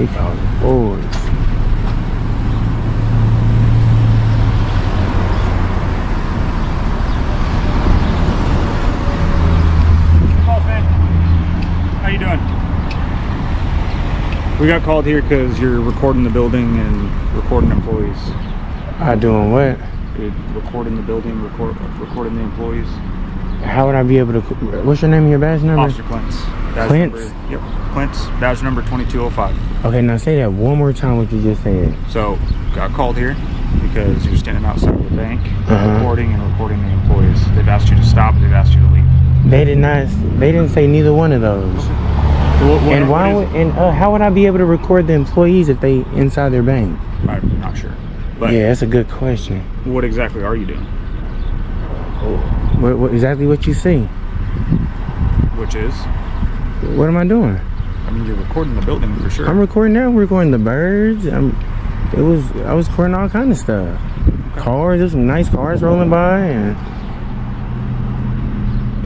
8,000 boys. How you doing? We got called here because you're recording the building and recording employees. I doing what? You're recording the building, recording the employees. How would I be able to? What's your name and your badge number? Officer Clintz. Clintz? Yep, Clintz, badge number 2205. Okay, now say that one more time what you just said. So, got called here because you're standing outside of the bank, recording the employees. They've asked you to stop, they've asked you to leave. They did not. They didn't say neither one of those. Okay. And why would? And how would I be able to record the employees if they inside their bank? I'm not sure. But yeah, that's a good question. What exactly are you doing? What exactly what you see? Which is? What am I doing? I mean, you're recording the building for sure. I'm recording now. I'm recording the birds. I was recording all kind of stuff. Okay. Cars. There's some nice cars rolling by. And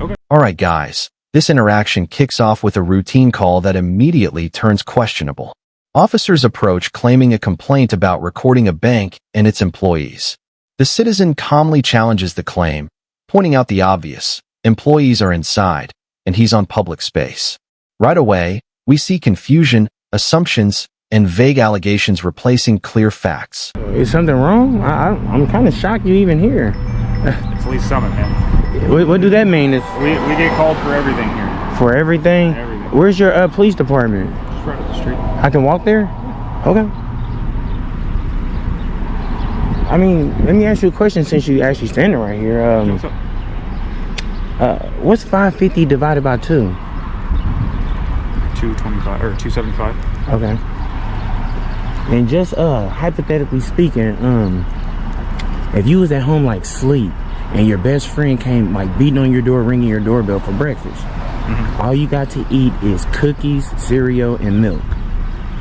okay. All right, guys. This interaction kicks off with a routine call that immediately turns questionable. Officers approach claiming a complaint about recording a bank and its employees. The citizen calmly challenges the claim, pointing out the obvious: employees are inside, and he's on public space. Right away, we see confusion, assumptions, and vague allegations replacing clear facts. Is something wrong? I'm kind of shocked you even here. It's Lee's Summit, man. What do that mean? We get called for everything here. For everything? Everything. Where's your police department? Just right up the street. I can walk there? Okay. I mean, let me ask you a question since you actually standing right here. What's up? What's 550 divided by 2? 225 or 275. Okay. And just hypothetically speaking, if you was at home like sleep and your best friend came like beating on your door, ringing your doorbell for breakfast, all you got to eat is cookies, cereal, and milk.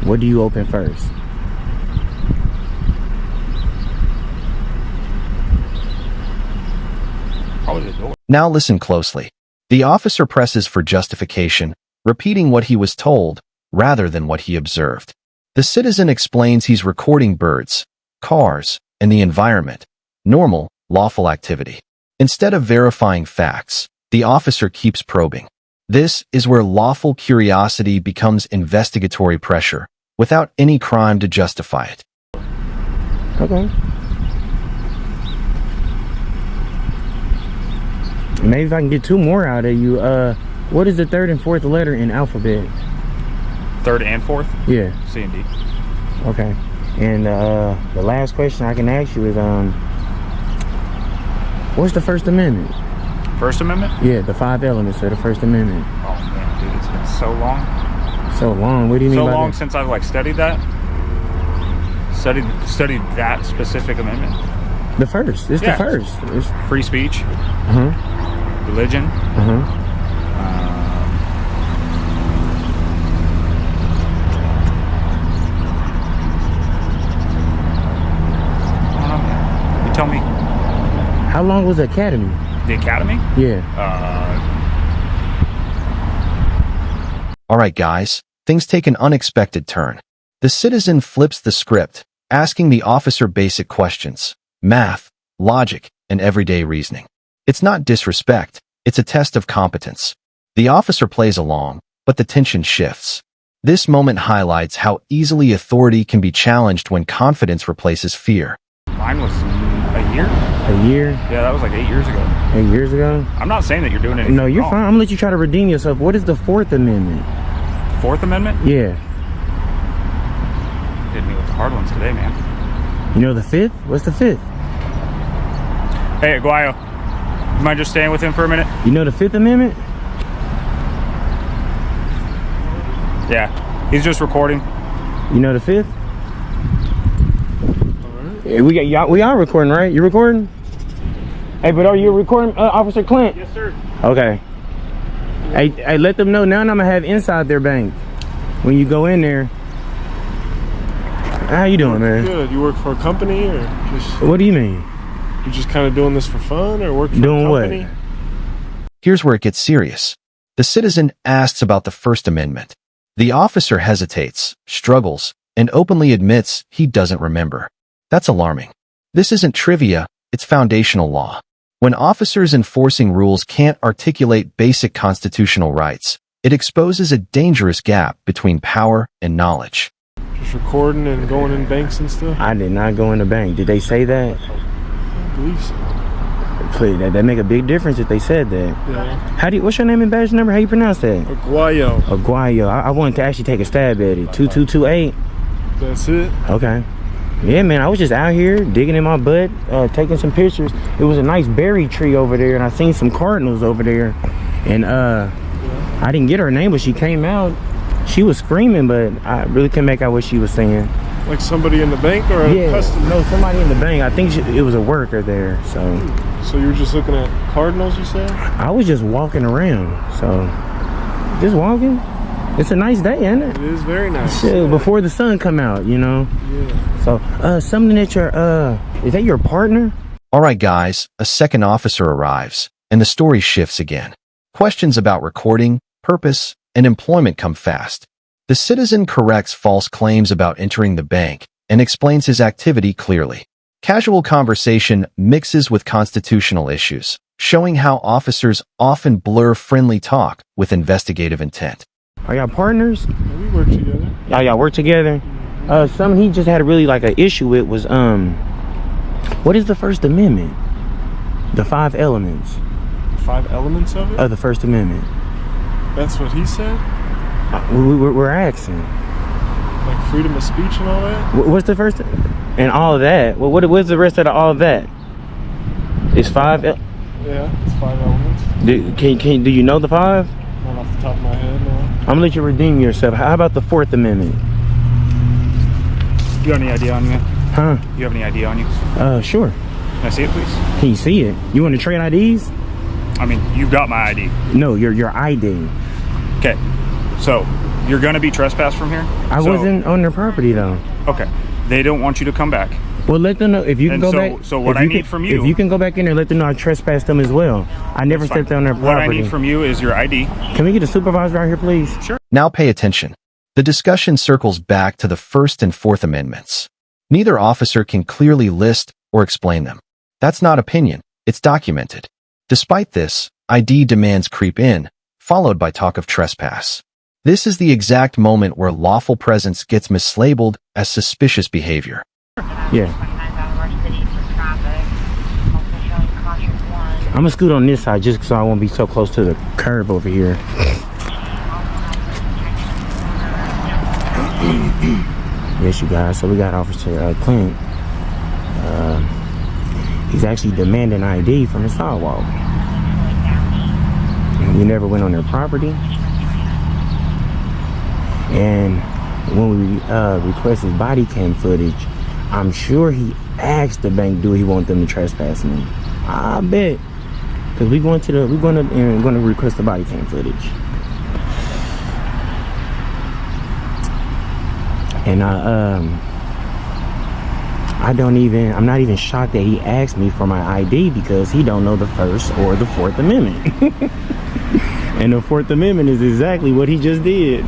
What do you open first? Probably the door. Now listen closely. The officer presses for justification, repeating what he was told rather than what he observed. The citizen explains he's recording birds, cars, and the environment, normal, lawful activity. Instead of verifying facts, the officer keeps probing. This is where lawful curiosity becomes investigatory pressure, without any crime to justify it. Okay. Maybe if I can get 2 more out of you, what is the 3rd and 4th letter in alphabet? 3rd and 4th? Yeah. C and D. Okay. And the last question I can ask you is, what's the First Amendment? First Amendment? Yeah, the 5 elements of the First Amendment. Oh man, dude, it's been so long. So long? What do you mean by that? So long since I've like studied that. Studied that specific amendment. The first. It's the first. It's free speech. Religion. I don't know, man. You tell me. How long was the academy? The academy? Yeah. All right, guys, things take an unexpected turn. The citizen flips the script, asking the officer basic questions: math, logic, and everyday reasoning. It's not disrespect, it's a test of competence. The officer plays along, but the tension shifts. This moment highlights how easily authority can be challenged when confidence replaces fear. Mine was a year. A year? Yeah, that was like 8 years ago. 8 years ago? I'm not saying that you're doing anything No, you're wrong. fine. I'm gonna let you try to redeem yourself. What is the 4th Amendment? 4th Amendment? Yeah. Hit me with the hard ones today, man. You know the 5th? What's the 5th? Hey, Aguayo, you mind just staying with him for a minute? You know the 5th Amendment? Yeah, he's just recording. You know the 5th? Yeah, we are recording, right? You recording? Hey, but are you recording, Officer Clint? Yes, sir. Okay. Hey, let them know now. I'm gonna have inside their bank when you go in there. How you doing, man? Good. You work for a company or just? What do you mean? You just kind of doing this for fun or work for Doing a company? what? Here's where it gets serious. The citizen asks about the First Amendment. The officer hesitates, struggles, and openly admits he doesn't remember. That's alarming. This isn't trivia, it's foundational law. When officers enforcing rules can't articulate basic constitutional rights, it exposes a dangerous gap between power and knowledge. Just recording and going in banks and stuff? I did not go in the bank. Did they say that? I believe so. Please, that make a big difference if they said that. Yeah. What's your name and badge number? How you pronounce that? Aguayo. Aguayo. I wanted to actually take a stab at it. 2228. That's it? Okay. Yeah, man, I was just out here digging in my butt, taking some pictures. It was a nice berry tree over there, and I seen some cardinals over there. And I didn't get her name, but she came out. She was screaming, but I really couldn't make out what she was saying. Like somebody in the bank or a customer? No, somebody in the bank. I think it was a worker there. So you were just looking at cardinals, you said? I was just walking around. So just walking. It's a nice day, isn't it? It is very nice. Shit, before the sun come out, you know. Yeah. So something that your is that your partner? All right, guys, a second officer arrives, and the story shifts again. Questions about recording, purpose, and employment come fast. The citizen corrects false claims about entering the bank and explains his activity clearly. Casual conversation mixes with constitutional issues, showing how officers often blur friendly talk with investigative intent. Are y'all partners? Yeah, we work together. Y'all work together? Something he just had really like an issue with was what is the First Amendment? The 5 elements 5 elements of it? of the First Amendment. That's what he said? We're asking. Like freedom of speech and all that? What's the first? And all of that. Well, what's the rest of all of that? It's 5. Yeah, it's 5 elements. Do you know the 5? Not off the top of my head, no. I'm gonna let you redeem yourself. How about the 4th Amendment? You have any ID on you? Huh? You have any ID on you? Sure. Can I see it, please? Can you see it? You want to trade IDs? I mean, you've got my ID. No, your ID. Okay. So, you're going to be trespassed from here? I wasn't on their property though. Okay. They don't want you to come back. Well, let them know if you can go back. So what I need from you... If you can go back in there, let them know I trespassed them as well. I never stepped on their property. What I need from you is your ID. Can we get a supervisor out here, please? Sure. Now pay attention. The discussion circles back to the First and Fourth Amendments. Neither officer can clearly list or explain them. That's not opinion, it's documented. Despite this, ID demands creep in, followed by talk of trespass. This is the exact moment where lawful presence gets mislabeled as suspicious behavior. Yeah. I'm gonna scoot on this side just so I won't be so close to the curb over here. Yes, you guys. So we got Officer Clint. He's actually demanding ID from the sidewalk. We never went on their property. And when we requested body cam footage, I'm sure he asked the bank, do he want them to trespass me? I bet. Because we're going to request the body cam footage. And I'm not even shocked that he asked me for my ID because he don't know the First or the Fourth Amendment. And the Fourth Amendment is exactly what he just did.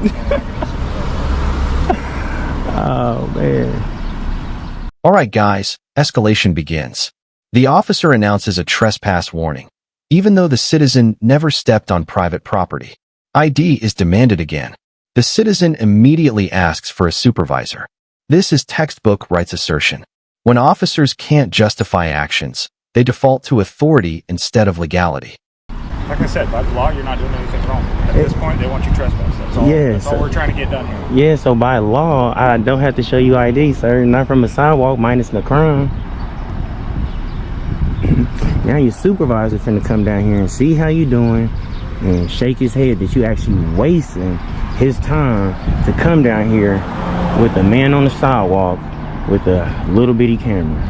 Oh, man. All right, guys, escalation begins. The officer announces a trespass warning, even though the citizen never stepped on private property. ID is demanded again. The citizen immediately asks for a supervisor. This is textbook rights assertion. When officers can't justify actions, they default to authority instead of legality. Like I said, by the law, you're not doing anything wrong. At this point, they want you trespassed. That's all. Yeah, That's all we're trying to get done here. Yeah, so by law, I don't have to show you ID, sir. Not from a sidewalk, minus the crime. Now your supervisor finna come down here and see how you doing and shake his head that you actually wasting his time to come down here with a man on the sidewalk with a little bitty camera.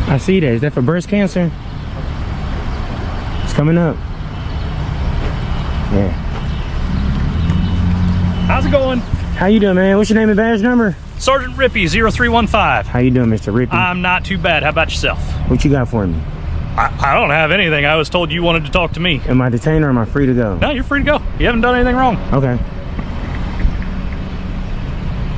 I see that. Is that for breast cancer? It's coming up. Yeah. How's it going? How you doing, man? What's your name and badge number? Sergeant Rippy, 0315. How you doing, Mr. Rippy? I'm not too bad. How about yourself? What you got for me? I don't have anything. I was told you wanted to talk to me. Am I detained or am I free to go? No, you're free to go. You haven't done anything wrong. Okay.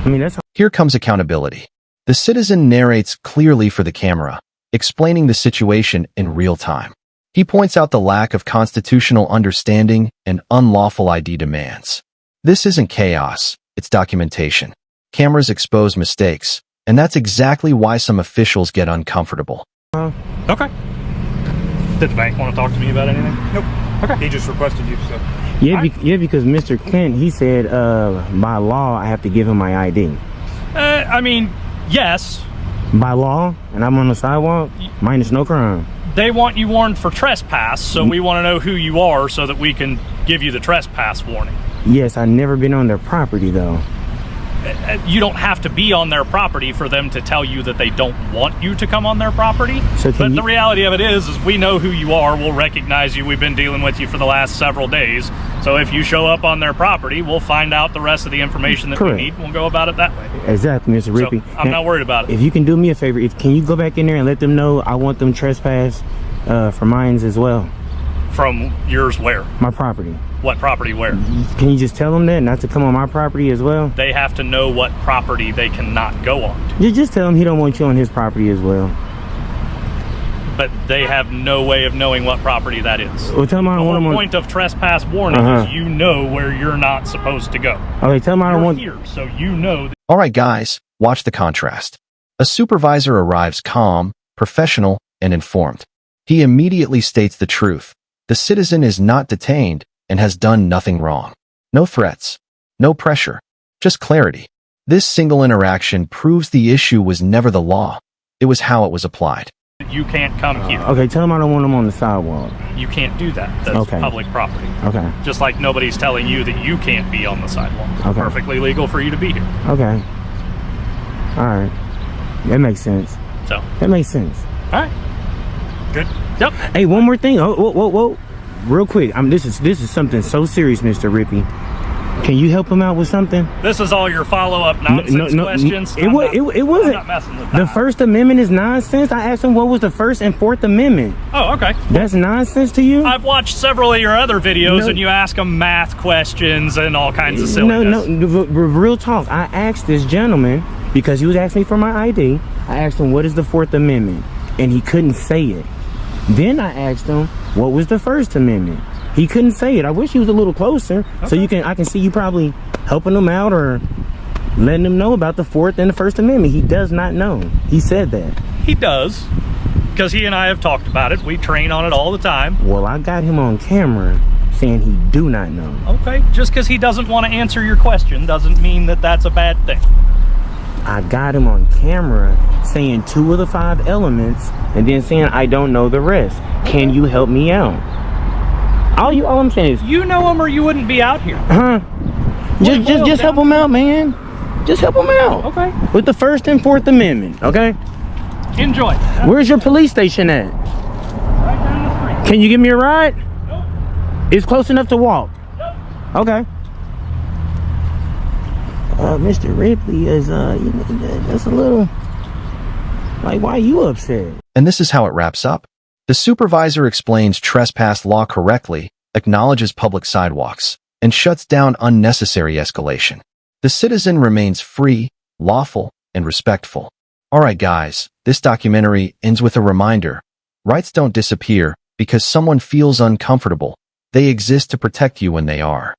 I mean, that's... Here comes accountability. The citizen narrates clearly for the camera, explaining the situation in real time. He points out the lack of constitutional understanding and unlawful ID demands. This isn't chaos, it's documentation. Cameras expose mistakes, and that's exactly why some officials get uncomfortable. Okay. Did the bank want to talk to me about anything? Nope. Okay. He just requested you, so. Yeah, because Mr. Clint, he said, by law, I have to give him my ID. I mean, yes. By law, and I'm on the sidewalk, minus no crime. They want you warned for trespass, so we want to know who you are so that we can give you the trespass warning. Yes, I've never been on their property, though. You don't have to be on their property for them to tell you that they don't want you to come on their property. So but the reality of it is we know who you are. We'll recognize you. We've been dealing with you for the last several days. So if you show up on their property, we'll find out the rest of the information that we need, and we'll go about it that way. Exactly, Mr. Rippy. So I'm not worried about it. If you can do me a favor, can you go back in there and let them know I want them trespass for mines as well? From yours where? My property. What property where? Can you just tell them that, not to come on my property as well? They have to know what property they cannot go on to. You just tell him he don't want you on his property as well. But they have no way of knowing what property that is. Well, tell him I don't want him The on... point of trespass warning is you know where you're not supposed to go. Okay, tell him I don't want... You're here, so you know. All right, guys, watch the contrast. A supervisor arrives calm, professional, and informed. He immediately states the truth. The citizen is not detained and has done nothing wrong. No threats, no pressure, just clarity. This single interaction proves the issue was never the law. It was how it was applied. You can't come here. Okay, tell him I don't want him on the sidewalk. You can't do that. That's public property. Okay. Just like nobody's telling you that you can't be on the sidewalk. It's perfectly legal for you to be here. Okay. All right. That makes sense. So. That makes sense. All right. Good. Yep. Hey, one more thing. Oh, whoa. Real quick. This is something so serious, Mr. Rippy. Can you help him out with something? This is all your follow-up nonsense questions. It wasn't. I'm not messing with that. The First Amendment is nonsense. I asked him what was the First and Fourth Amendment. Oh, okay. That's nonsense to you? I've watched several of your other videos, and you ask them math questions and all kinds of silliness. No. Real talk. I asked this gentleman because he was asking me for my ID. I asked him what is the Fourth Amendment, and he couldn't say it. Then I asked him what was the First Amendment. He couldn't say it. I wish he was a little closer, so I can see you probably helping him out or letting him know about the Fourth and the First Amendment. He does not know. He said that. He does, because he and I have talked about it. We train on it all the time. Well, I got him on camera saying he do not know. Okay, just because he doesn't want to answer your question doesn't mean that that's a bad thing. I got him on camera saying 2 of the 5 elements and then saying I don't know the rest. Can you help me out? All I'm saying is you know him or you wouldn't be out here. Just help him out, man. Just help him out. Okay. With the First and Fourth Amendment, okay? Enjoy. Where's your police station at? Right down the street. Can you give me a ride? Nope. It's close enough to walk. Nope. Okay. Mr. Ripley is that's a little like, why are you upset? And this is how it wraps up. The supervisor explains trespass law correctly, acknowledges public sidewalks, and shuts down unnecessary escalation. The citizen remains free, lawful, and respectful. All right, guys, this documentary ends with a reminder. Rights don't disappear because someone feels uncomfortable. They exist to protect you when they are.